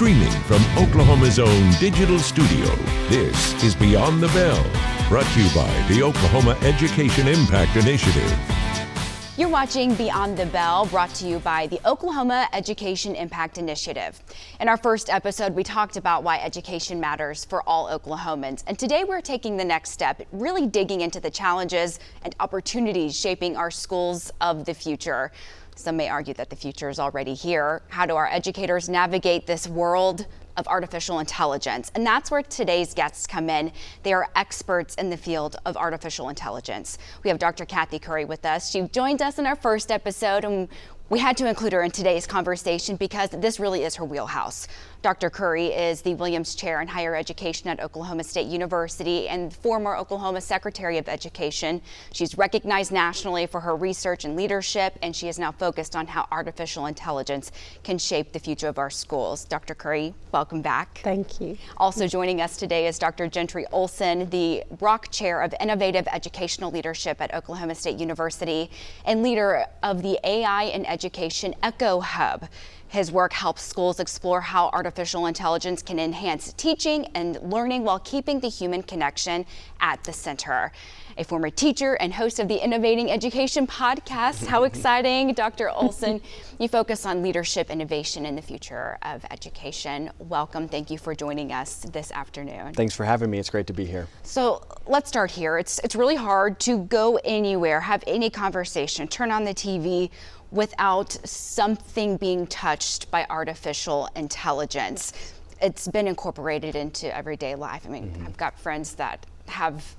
Streaming from Oklahoma's own digital studio, this is Beyond the Bell, brought to you by the Oklahoma Education Impact Initiative. You're watching Beyond the Bell, brought to you by the Oklahoma Education Impact Initiative. In our first episode, we talked about why education matters for all Oklahomans. And today we're taking the next step, really digging into the challenges and opportunities shaping our schools of the future. Some may argue that the future is already here. How do our educators navigate this world of artificial intelligence? And that's where today's guests come in. They are experts in the field of artificial intelligence. We have Dr. Kathy Curry with us. She joined us in our first episode, and we had to include her in today's conversation because this really is her wheelhouse. Dr. Curry is the Williams Chair in Higher Education at Oklahoma State University and former Oklahoma Secretary of Education. She's recognized nationally for her research and leadership, and she is now focused on how artificial intelligence can shape the future of our schools. Dr. Curry, welcome back. Thank you. Also joining us today is Dr. Jentre Olsen, the Brock Chair of Innovative Educational Leadership at Oklahoma State University and leader of the AI in Education Echo Hub. His work helps schools explore how artificial intelligence can enhance teaching and learning while keeping the human connection at the center. A former teacher and host of the Innovating Education podcast. How exciting, Dr. Olsen. You focus on leadership, innovation, and the future of education. Welcome. Thank you for joining us this afternoon. Thanks for having me. It's great to be here. So let's start here. It's really hard to go anywhere, have any conversation, turn on the TV without something being touched by artificial intelligence. It's been incorporated into everyday life. I mean, I've got friends that have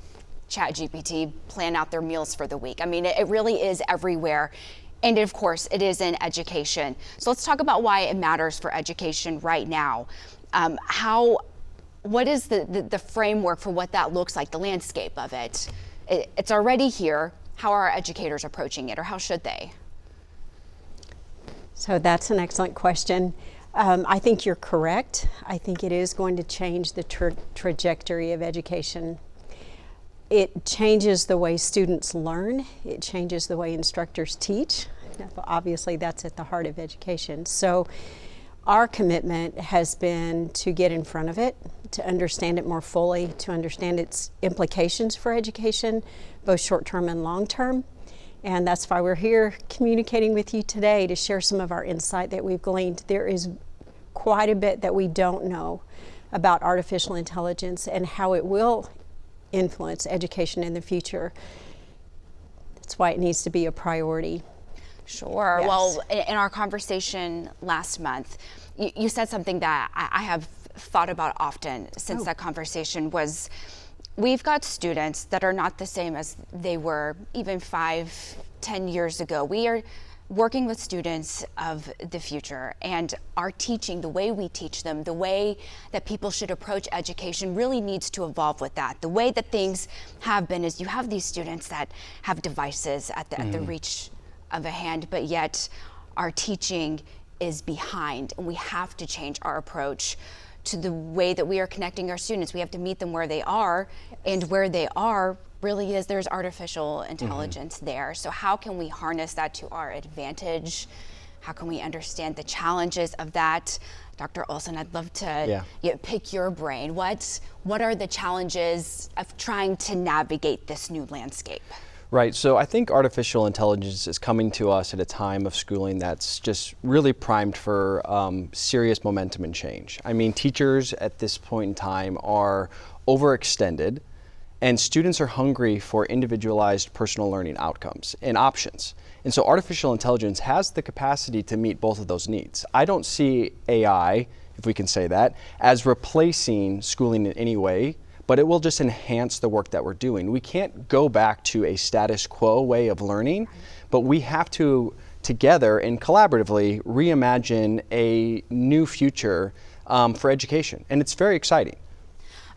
ChatGPT plan out their meals for the week. I mean, it really is everywhere. And of course, it is in education. So let's talk about why it matters for education right now. What is the framework for what that looks like, the landscape of it? It's already here. How are our educators approaching it, or how should they? So that's an excellent question. I think you're correct. I think it is going to change the trajectory of education. It changes the way students learn. It changes the way instructors teach. Obviously, that's at the heart of education. So our commitment has been to get in front of it, to understand it more fully, to understand its implications for education, both short-term and long-term. And that's why we're here communicating with you today to share some of our insight that we've gleaned. There is quite a bit that we don't know about artificial intelligence and how it will influence education in the future. That's why it needs to be a priority. Sure. Yes. Well, in our conversation last month, you said something that I have thought about often since that conversation was, we've got students that are not the same as they were even 5-10 years ago. We are working with students of the future, and our teaching, the way we teach them, the way that people should approach education really needs to evolve with that. The way that things have been is you have these students that have devices at the reach of a hand, but yet our teaching is behind, and we have to change our approach to the way that we are connecting our students. We have to meet them where they are, and where they are really is there's artificial intelligence there. So how can we harness that to our advantage? How can we understand the challenges of that? Dr. Olsen, I'd love to pick your brain. What are the challenges of trying to navigate this new landscape? Right, so I think artificial intelligence is coming to us at a time of schooling that's just really primed for serious momentum and change. I mean, teachers at this point in time are overextended, and students are hungry for individualized personal learning outcomes and options. And so artificial intelligence has the capacity to meet both of those needs. I don't see AI, if we can say that, as replacing schooling in any way, but it will just enhance the work that we're doing. We can't go back to a status quo way of learning, but we have to, together and collaboratively, reimagine a new future for education, and it's very exciting.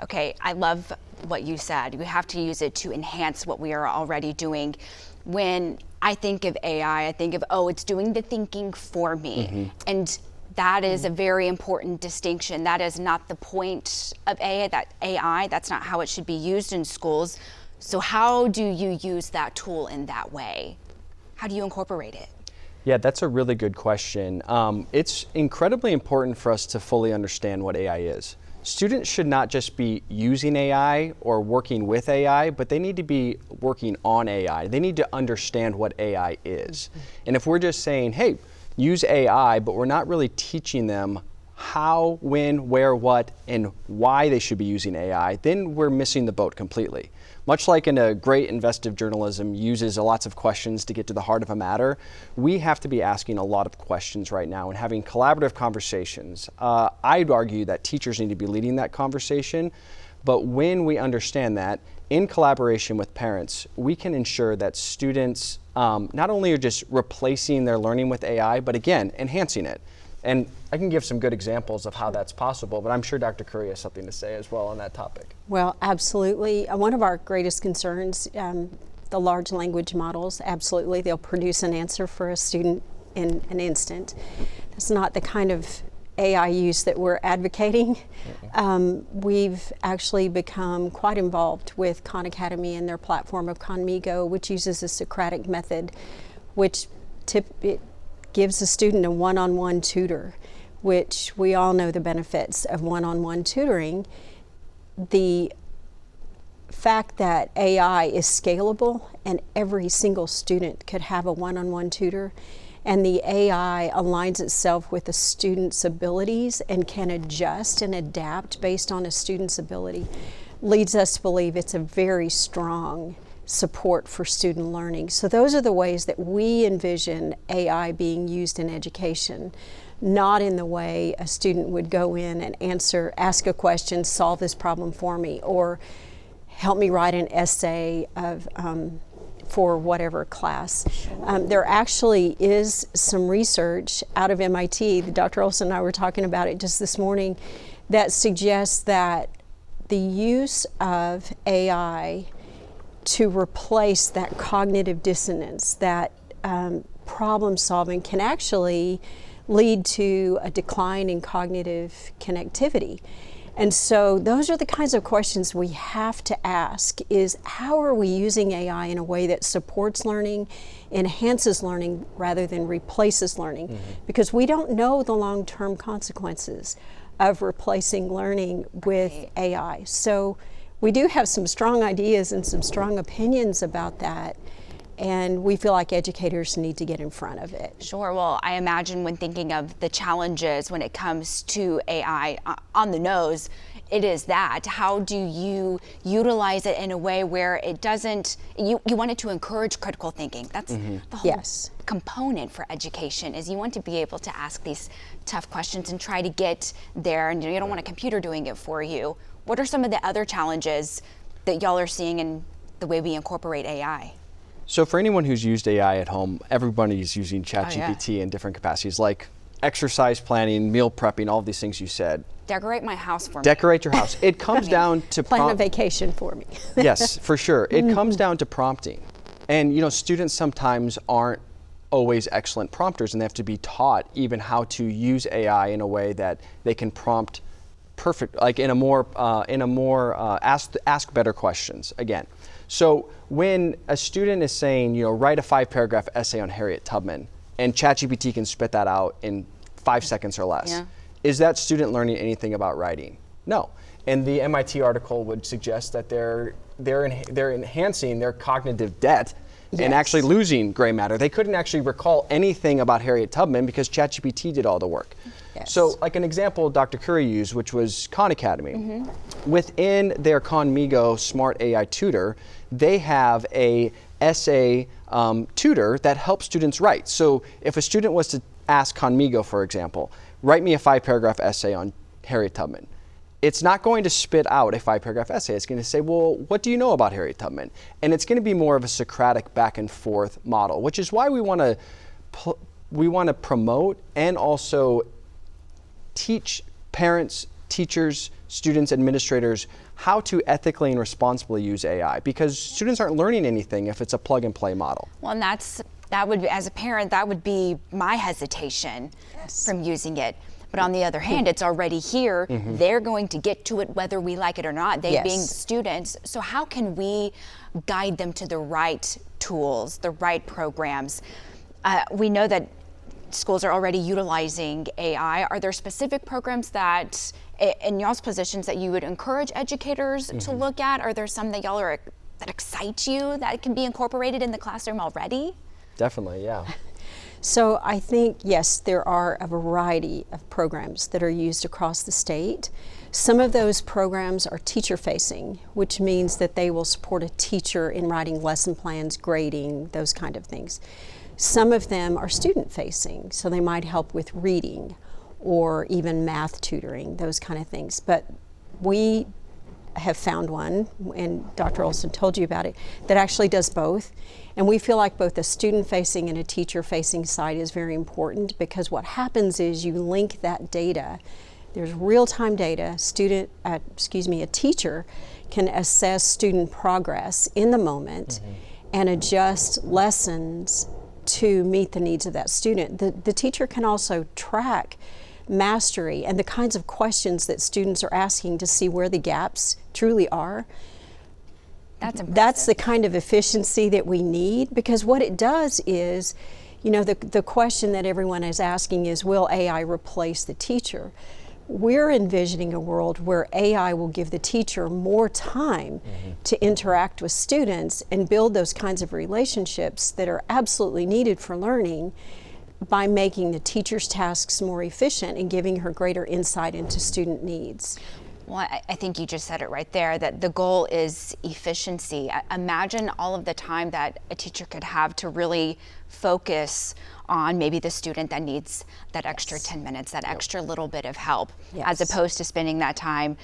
Okay, I love what you said. We have to use it to enhance what we are already doing. When I think of AI, I think of, it's doing the thinking for me. And that is a very important distinction. That is not the point of AI. That's not how it should be used in schools. So how do you use that tool in that way? How do you incorporate it? Yeah, that's a really good question. It's incredibly important for us to fully understand what AI is. Students should not just be using AI or working with AI, but they need to be working on AI. They need to understand what AI is. And if we're just saying, hey, use AI, but we're not really teaching them how, when, where, what, and why they should be using AI, then we're missing the boat completely. Much like in a great investigative journalism uses lots of questions to get to the heart of a matter, we have to be asking a lot of questions right now and having collaborative conversations. I'd argue that teachers need to be leading that conversation, but when we understand that, in collaboration with parents, we can ensure that students not only are just replacing their learning with AI, but again, enhancing it. And I can give some good examples of how that's possible, but I'm sure Dr. Curry has something to say as well on that topic. Well, absolutely. One of our greatest concerns, the large language models, absolutely, they'll produce an answer for a student in an instant. That's not the kind of AI use that we're advocating. We've actually become quite involved with Khan Academy and their platform of Khanmigo, which uses a Socratic method, which it gives a student a one-on-one tutor, which we all know the benefits of one-on-one tutoring. The fact that AI is scalable and every single student could have a one-on-one tutor, and the AI aligns itself with the student's abilities and can adjust and adapt based on a student's ability, leads us to believe it's a very strong support for student learning. So those are the ways that we envision AI being used in education, not in the way a student would go in and ask a question, solve this problem for me, or help me write an essay for whatever class. There actually is some research out of MIT, Dr. Olsen and I were talking about it just this morning, that suggests that the use of AI to replace that cognitive dissonance, that problem solving, can actually lead to a decline in cognitive connectivity. And so those are the kinds of questions we have to ask, is how are we using AI in a way that supports learning, enhances learning rather than replaces learning? Because we don't know the long-term consequences of replacing learning with AI. So we do have some strong ideas and some strong opinions about that, and we feel like educators need to get in front of it. Sure. Well, I imagine when thinking of the challenges when it comes to AI on the nose, it is that. How do you utilize it in a way where it doesn't, you want it to encourage critical thinking. That's the whole component for education, is you want to be able to ask these tough questions and try to get there, and you don't want a computer doing it for you. What are some of the other challenges that y'all are seeing in the way we incorporate AI? So for anyone who's used AI at home, everybody's using ChatGPT in different capacities, like exercise planning, meal prepping, all of these things you said. Decorate my house for me. Decorate your house. It comes down to plan a vacation for me. Yes, for sure. It comes down to prompting. And students sometimes aren't always excellent prompters, and they have to be taught even how to use AI in a way that they can prompt perfect, like in a more ask better questions again. So when a student is saying, write a 5-paragraph essay on Harriet Tubman, and ChatGPT can spit that out in 5 seconds or less, is that student learning anything about writing? No. And the MIT article would suggest that they're enhancing their cognitive debt and actually losing gray matter. They couldn't actually recall anything about Harriet Tubman because ChatGPT did all the work. So like an example Dr. Curry used, which was Khan Academy. Within their Khanmigo Smart AI Tutor, they have a essay tutor that helps students write. So if a student was to ask Khanmigo, for example, write me a 5-paragraph essay on Harriet Tubman, it's not going to spit out a 5-paragraph essay. It's going to say, well, what do you know about Harriet Tubman? And it's going to be more of a Socratic back and forth model, which is why we want to promote and also teach parents, teachers, students, administrators how to ethically and responsibly use AI, because students aren't learning anything if it's a plug and play model. Well, and that would be, as a parent, that would be my hesitation from using it. But on the other hand, it's already here. They're going to get to it whether we like it or not, they being students. So how can we guide them to the right tools, the right programs? We know that schools are already utilizing AI. Are there specific programs that, in y'all's positions, that you would encourage educators to look at? Are there some that y'all are that excite you that can be incorporated in the classroom already? Definitely, yeah. So I think, yes, there are a variety of programs that are used across the state. Some of those programs are teacher-facing, which means that they will support a teacher in writing lesson plans, grading, those kind of things. Some of them are student-facing, so they might help with reading or even math tutoring, those kind of things. But we have found one, and Dr. Olsen told you about it, that actually does both. And we feel like both a student-facing and a teacher-facing side is very important, because what happens is you link that data. There's real-time data. A teacher can assess student progress in the moment and adjust lessons to meet the needs of that student. The teacher can also track mastery and the kinds of questions that students are asking to see where the gaps truly are. That's impressive. That's the kind of efficiency that we need, because what it does is, you know, the question that everyone is asking is, will AI replace the teacher? We're envisioning a world where AI will give the teacher more time to interact with students and build those kinds of relationships that are absolutely needed for learning, by making the teacher's tasks more efficient and giving her greater insight into student needs. Well, I think you just said it right there, that the goal is efficiency. Imagine all of the time that a teacher could have to really focus on maybe the student that needs that extra 10 minutes, that extra little bit of help, as opposed to spending that time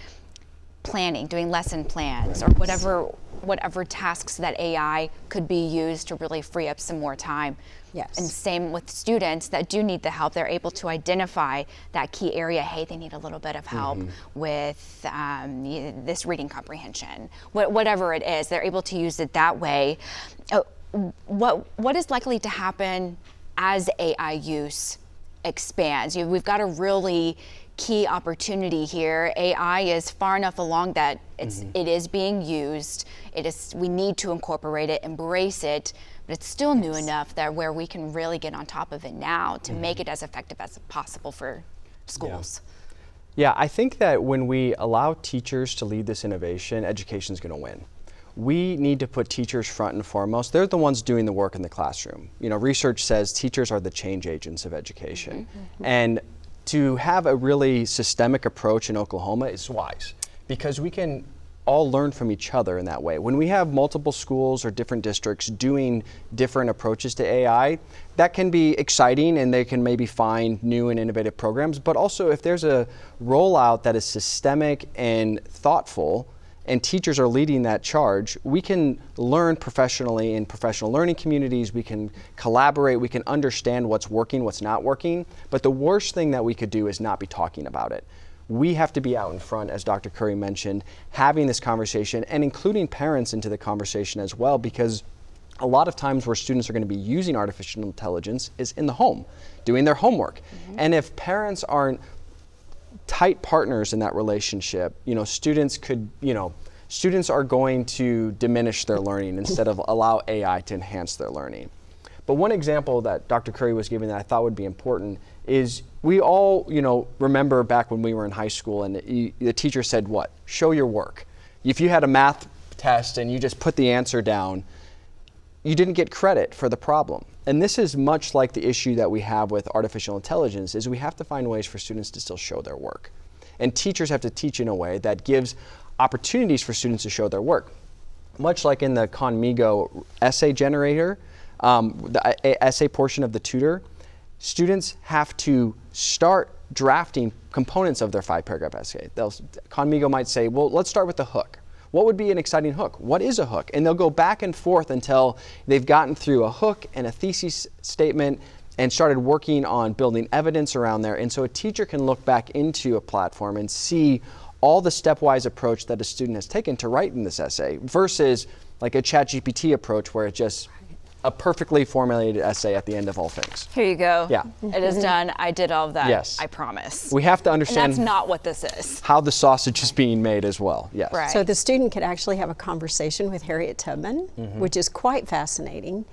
planning, doing lesson plans, or whatever tasks that AI could be used to really free up some more time. Yes. And same with students that do need the help. They're able to identify that key area. Hey, they need a little bit of help with this reading comprehension. Whatever it is, they're able to use it that way. What is likely to happen as AI use expands? We've got a really key opportunity here. AI is far enough along that it is being used. We need to incorporate it, embrace it, but it's still new enough that where we can really get on top of it now to make it as effective as possible for schools. Yeah, I think that when we allow teachers to lead this innovation, education is going to win. We need to put teachers front and foremost. They're the ones doing the work in the classroom. You know, research says teachers are the change agents of education. And to have a really systemic approach in Oklahoma is wise, because we can all learn from each other in that way. When we have multiple schools or different districts doing different approaches to AI, that can be exciting, and they can maybe find new and innovative programs. But also, if there's a rollout that is systemic and thoughtful, and teachers are leading that charge, we can learn professionally in professional learning communities, we can collaborate, we can understand what's working, what's not working. But the worst thing that we could do is not be talking about it. We have to be out in front, as Dr. Curry mentioned, having this conversation and including parents into the conversation as well, because a lot of times where students are going to be using artificial intelligence is in the home, doing their homework. And if parents aren't tight partners in that relationship, students are going to diminish their learning instead of allow AI to enhance their learning. But one example that Dr. Curry was giving that I thought would be important is we all, remember back when we were in high school and the teacher said, what? Show your work. If you had a math test and you just put the answer down, you didn't get credit for the problem. And this is much like the issue that we have with artificial intelligence, is we have to find ways for students to still show their work. And teachers have to teach in a way that gives opportunities for students to show their work. Much like in the Khanmigo essay generator, the essay portion of the tutor, students have to start drafting components of their 5-paragraph essay. Khanmigo might say, well, let's start with the hook. What would be an exciting hook? What is a hook? And they'll go back and forth until they've gotten through a hook and a thesis statement and started working on building evidence around there. And so a teacher can look back into a platform and see all the stepwise approach that a student has taken to writing this essay versus like a ChatGPT approach where it's just a perfectly formulated essay at the end of all things. Here you go. Yeah. It is done. I did all of that. Yes. I promise. We have to understand And that's not what this is. how the sausage is being made as well. Yes. Right. So the student could actually have a conversation with Harriet Tubman, which is quite fascinating.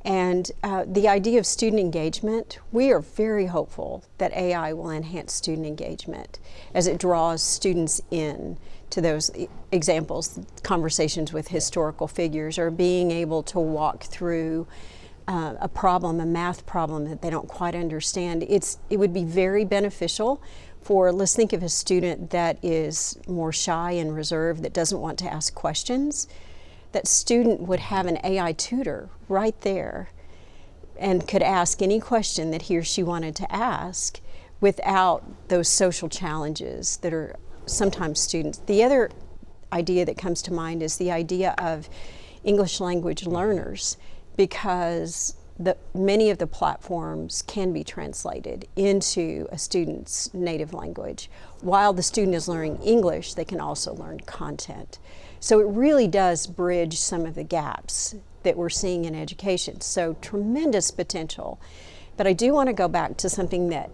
And the idea of student engagement, we are very hopeful that AI will enhance student engagement as it draws students in to those examples, conversations with historical figures, or being able to walk through a problem, a math problem that they don't quite understand. It would be very beneficial for, let's think of a student that is more shy and reserved, that doesn't want to ask questions. That student would have an AI tutor right there and could ask any question that he or she wanted to ask without those social challenges that are sometimes students. The other idea that comes to mind is the idea of English language learners, because many of the platforms can be translated into a student's native language. While the student is learning English, they can also learn content. So it really does bridge some of the gaps that we're seeing in education. So tremendous potential. But I do want to go back to something that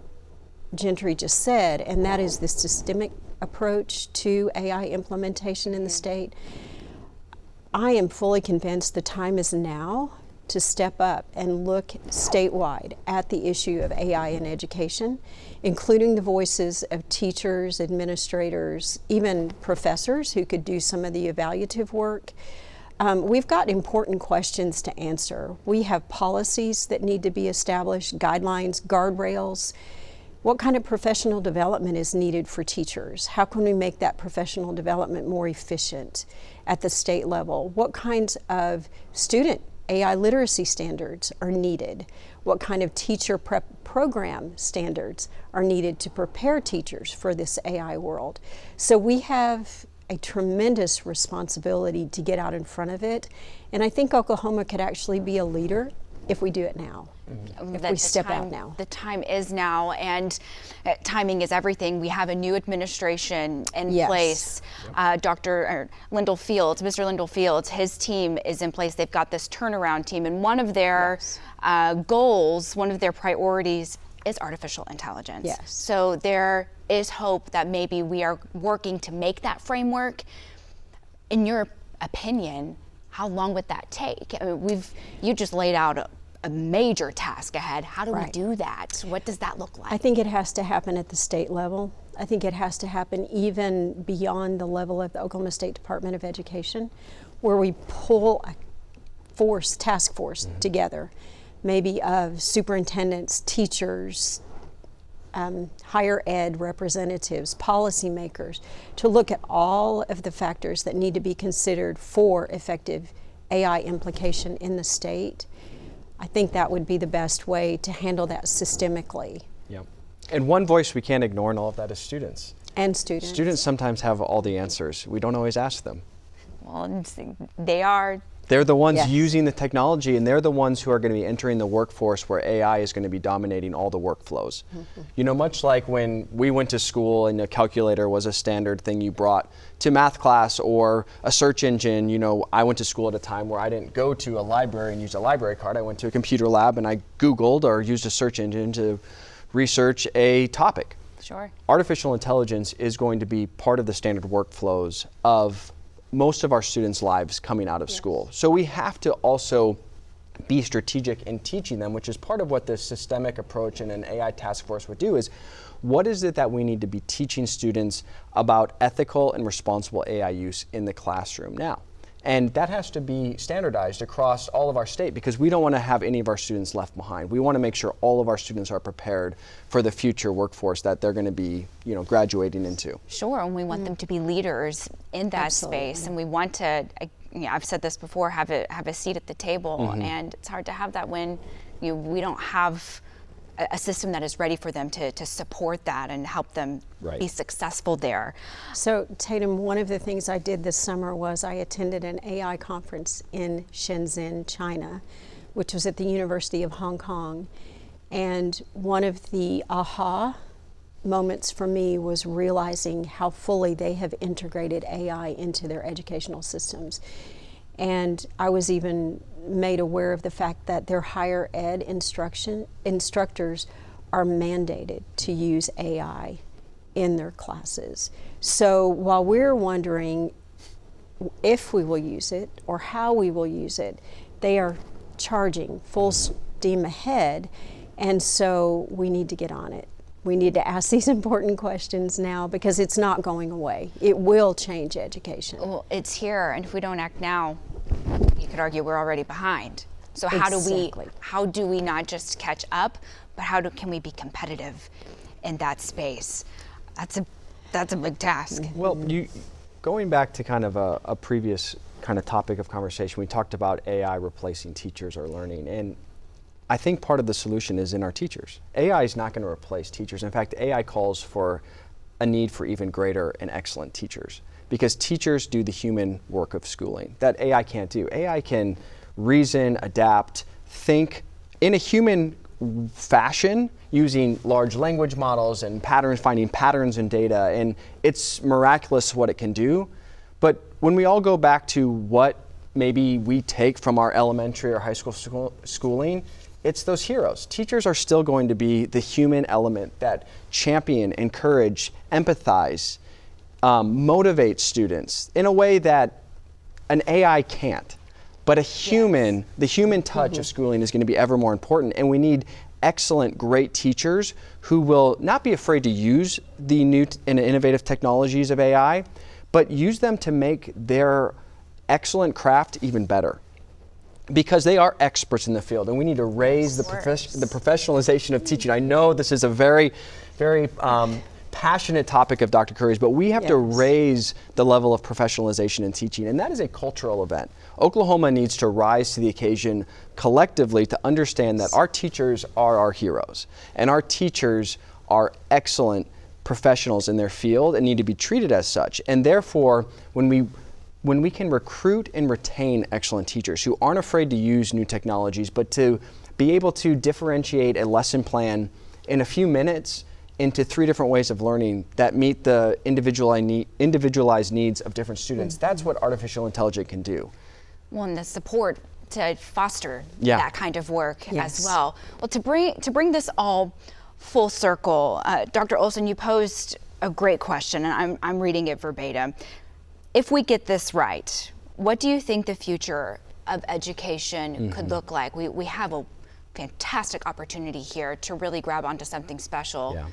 Jentre just said, and that is the systemic approach to AI implementation in the state. I am fully convinced the time is now to step up and look statewide at the issue of AI in education, including the voices of teachers, administrators, even professors who could do some of the evaluative work. We've got important questions to answer. We have policies that need to be established, guidelines, guardrails. What kind of professional development is needed for teachers? How can we make that professional development more efficient at the state level? What kinds of student AI literacy standards are needed? What kind of teacher prep program standards are needed to prepare teachers for this AI world? So we have a tremendous responsibility to get out in front of it. And I think Oklahoma could actually be a leader if we do it now, if we step out now. The time is now, and timing is everything. We have a new administration in place. Mr. Lindell Fields, his team is in place. They've got this turnaround team, and one of their goals, one of their priorities is artificial intelligence. So there is hope that maybe we are working to make that framework. In your opinion, how long would that take? I mean, you just laid out a major task ahead. How do we do that? What does that look like? I think it has to happen at the state level. I think it has to happen even beyond the level of the Oklahoma State Department of Education, where we pull a task force together, maybe of superintendents, teachers, higher ed representatives, policymakers, to look at all of the factors that need to be considered for effective AI implication in the state. I think that would be the best way to handle that systemically. Yep. And one voice we can't ignore in all of that is students. And students. Students sometimes have all the answers. We don't always ask them. Well, They're the ones using the technology, and they're the ones who are going to be entering the workforce where AI is going to be dominating all the workflows. You know, much like when we went to school and a calculator was a standard thing you brought to math class, or a search engine. You know, I went to school at a time where I didn't go to a library and use a library card. I went to a computer lab and I Googled or used a search engine to research a topic. Sure. Artificial intelligence is going to be part of the standard workflows of most of our students' lives coming out of school. So we have to also be strategic in teaching them, which is part of what the systemic approach in an AI task force would do, is what is it that we need to be teaching students about ethical and responsible AI use in the classroom now? And that has to be standardized across all of our state, because we don't want to have any of our students left behind. We want to make sure all of our students are prepared for the future workforce that they're going to be, you know, graduating into. Sure, and we want them to be leaders in that space, and we want to, I've said this before, have a seat at the table, and it's hard to have that when we don't have a system that is ready for them to support that and help them be successful there. So Tatum, one of the things I did this summer was I attended an AI conference in Shenzhen, China, which was at the University of Hong Kong. And one of the aha moments for me was realizing how fully they have integrated AI into their educational systems. And I was even made aware of the fact that their higher ed instructors are mandated to use AI in their classes. So while we're wondering if we will use it or how we will use it, they are charging full steam ahead, and so we need to get on it. We need to ask these important questions now because it's not going away. It will change education. Well, it's here, and if we don't act now, you could argue we're already behind. So how do we not just catch up, but can we be competitive in that space? That's a big task. Well, going back to kind of a previous kind of topic of conversation, we talked about AI replacing teachers or learning, and I think part of the solution is in our teachers. AI is not going to replace teachers. In fact, AI calls for a need for even greater and excellent teachers, because teachers do the human work of schooling that AI can't do. AI can reason, adapt, think in a human fashion using large language models and finding patterns in data, and it's miraculous what it can do. But when we all go back to what maybe we take from our elementary or high school schooling, it's those heroes. Teachers are still going to be the human element that champion, encourage, empathize, motivate students in a way that an AI can't. But the human touch of schooling is going to be ever more important, and we need excellent, great teachers who will not be afraid to use the new and innovative technologies of AI, but use them to make their excellent craft even better. Because they are experts in the field, and we need to raise the professionalization of teaching. I know this is a very, very passionate topic of Dr. Curry's, but we have to raise the level of professionalization in teaching, and that is a cultural event. Oklahoma needs to rise to the occasion collectively to understand that our teachers are our heroes, and our teachers are excellent professionals in their field and need to be treated as such. And therefore, when we can recruit and retain excellent teachers who aren't afraid to use new technologies, but to be able to differentiate a lesson plan in a few minutes into 3 different ways of learning that meet the individualized needs of different students, that's what artificial intelligence can do. Well, and the support to foster that kind of work as well. Well, to bring this all full circle, Dr. Olsen, you posed a great question, and I'm reading it verbatim. If we get this right, what do you think the future of education could look like? We have a fantastic opportunity here to really grab onto something special. Yeah.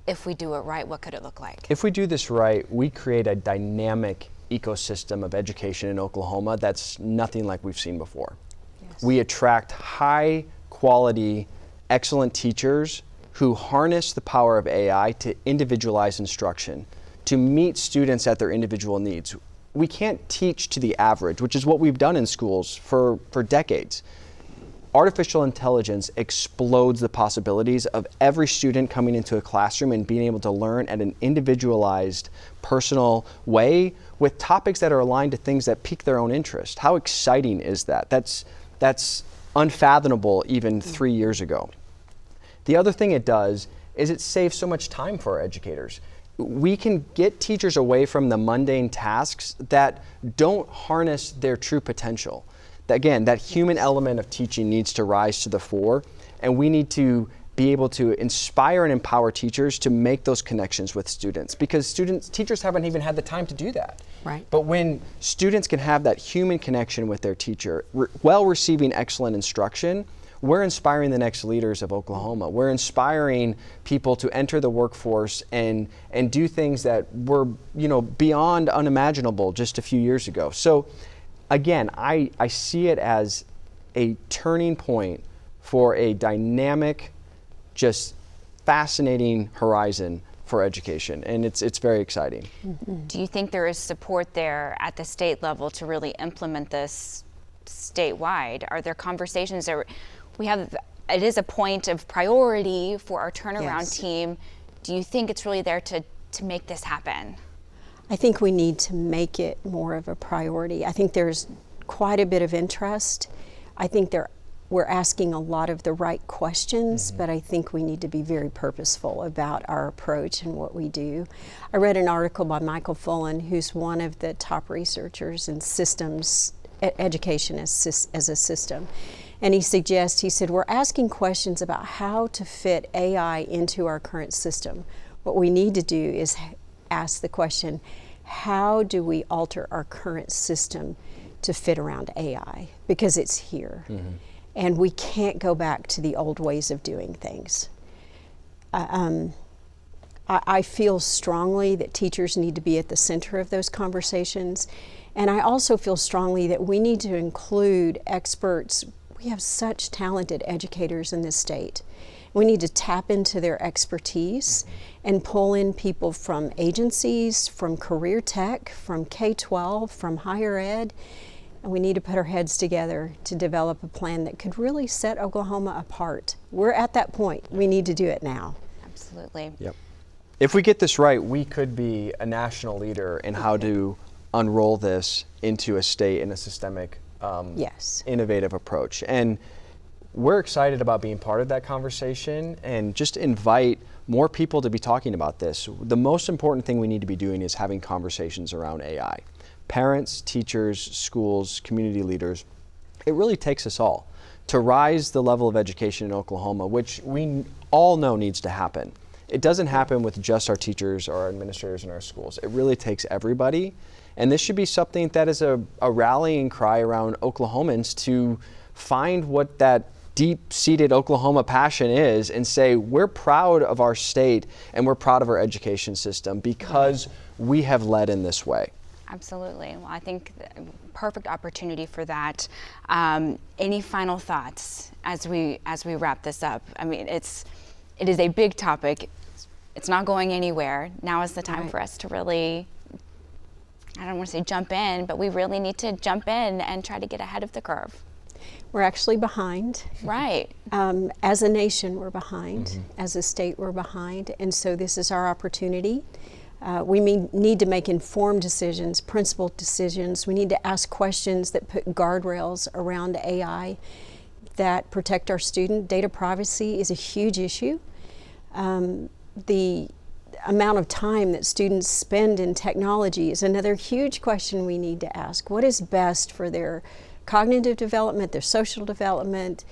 If we do it right, what could it look like? If we do this right, we create a dynamic ecosystem of education in Oklahoma that's nothing like we've seen before. Yes. We attract high quality, excellent teachers who harness the power of AI to individualize instruction, to meet students at their individual needs. We can't teach to the average, which is what we've done in schools for decades. Artificial intelligence explodes the possibilities of every student coming into a classroom and being able to learn at an individualized, personal way with topics that are aligned to things that pique their own interest. How exciting is that? That's unfathomable even 3 years ago. The other thing it does is it saves so much time for our educators. We can get teachers away from the mundane tasks that don't harness their true potential. Again, that human element of teaching needs to rise to the fore, and we need to be able to inspire and empower teachers to make those connections with students, because teachers haven't even had the time to do that. Right. But when students can have that human connection with their teacher, while receiving excellent instruction, we're inspiring the next leaders of Oklahoma. We're inspiring people to enter the workforce and do things that were, beyond unimaginable just a few years ago. So again, I see it as a turning point for a dynamic, just fascinating horizon for education, and it's very exciting. Do you think there is support there at the state level to really implement this statewide? Are there conversations that it is a point of priority for our turnaround team? Do you think it's really there to make this happen? I think we need to make it more of a priority. I think there's quite a bit of interest. I think we're asking a lot of the right questions, but I think we need to be very purposeful about our approach and what we do. I read an article by Michael Fullen, who's one of the top researchers in systems, education as a system. And he said, we're asking questions about how to fit AI into our current system. What we need to do is ask the question, how do we alter our current system to fit around AI? Because it's here. and we can't go back to the old ways of doing things. I feel strongly that teachers need to be at the center of those conversations, and I also feel strongly that we need to include experts. We have such talented educators in this state. We need to tap into their expertise and pull in people from agencies, from career tech, from K-12, from higher ed, and we need to put our heads together to develop a plan that could really set Oklahoma apart. We're at that point. We need to do it now. Absolutely. Yep. If we get this right, we could be a national leader in how to unroll this into a state and a systemic, Yes. innovative approach. And we're excited about being part of that conversation and just invite more people to be talking about this. The most important thing we need to be doing is having conversations around AI. Parents, teachers, schools, community leaders, it really takes us all to rise the level of education in Oklahoma, which we all know needs to happen. It doesn't happen with just our teachers or our administrators in our schools. It really takes everybody. And this should be something that is a rallying cry around Oklahomans to find what that deep-seated Oklahoma passion is and say, we're proud of our state and we're proud of our education system because we have led in this way. Absolutely. Well, I think perfect opportunity for that. Any final thoughts as we wrap this up? I mean, it is a big topic. It's not going anywhere. Now is the time for us to really, I don't want to say jump in, but we really need to jump in and try to get ahead of the curve. We're actually behind. Right. As a nation, we're behind. As a state, we're behind. And so this is our opportunity. We need to make informed decisions, principled decisions. We need to ask questions that put guardrails around AI that protect our student. Data privacy is a huge issue. The amount of time that students spend in technology is another huge question we need to ask. What is best for their cognitive development, their social development?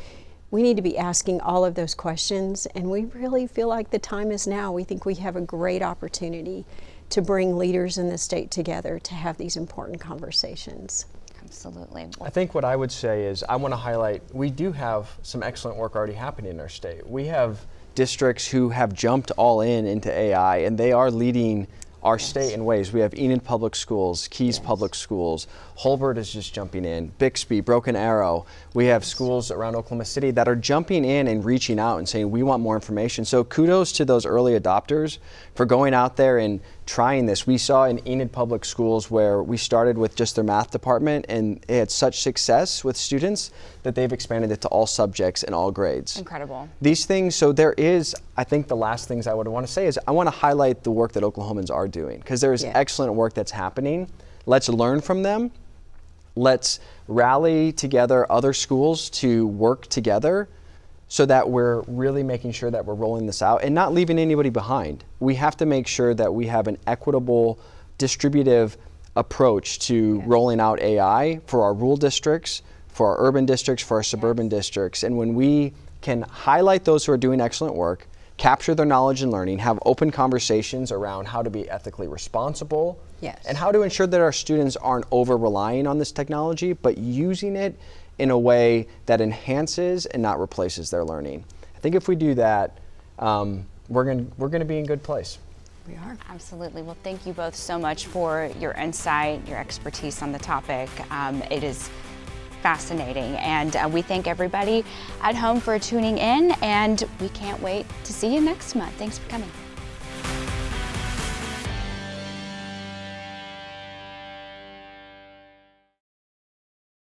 We need to be asking all of those questions, and we really feel like the time is now. We think we have a great opportunity to bring leaders in the state together to have these important conversations. Absolutely. I think what I would say is I want to highlight we do have some excellent work already happening in our state. We have districts who have jumped all into AI, and they are leading our state in ways. We have Enid Public Schools, Keys Public Schools, Holbert is just jumping in, Bixby, Broken Arrow. We have schools around Oklahoma City that are jumping in and reaching out and saying, we want more information. So kudos to those early adopters for going out there and trying this. We saw in Enid Public Schools where we started with just their math department, and it had such success with students that they've expanded it to all subjects and all grades. Incredible. These things, so there is, I think the last things I would want to say is I want to highlight the work that Oklahomans are doing, because there is excellent work that's happening. Let's learn from them. Let's rally together other schools to work together so that we're really making sure that we're rolling this out and not leaving anybody behind. We have to make sure that we have an equitable, distributive approach to rolling out AI for our rural districts, for our urban districts, for our suburban districts. And when we can highlight those who are doing excellent work, capture their knowledge and learning, have open conversations around how to be ethically responsible, and how to ensure that our students aren't over-relying on this technology, but using it in a way that enhances and not replaces their learning. I think if we do that, we're going to be in good place. We are. Absolutely. Well, thank you both so much for your insight, your expertise on the topic. It is fascinating, and we thank everybody at home for tuning in, and we can't wait to see you next month. Thanks for coming.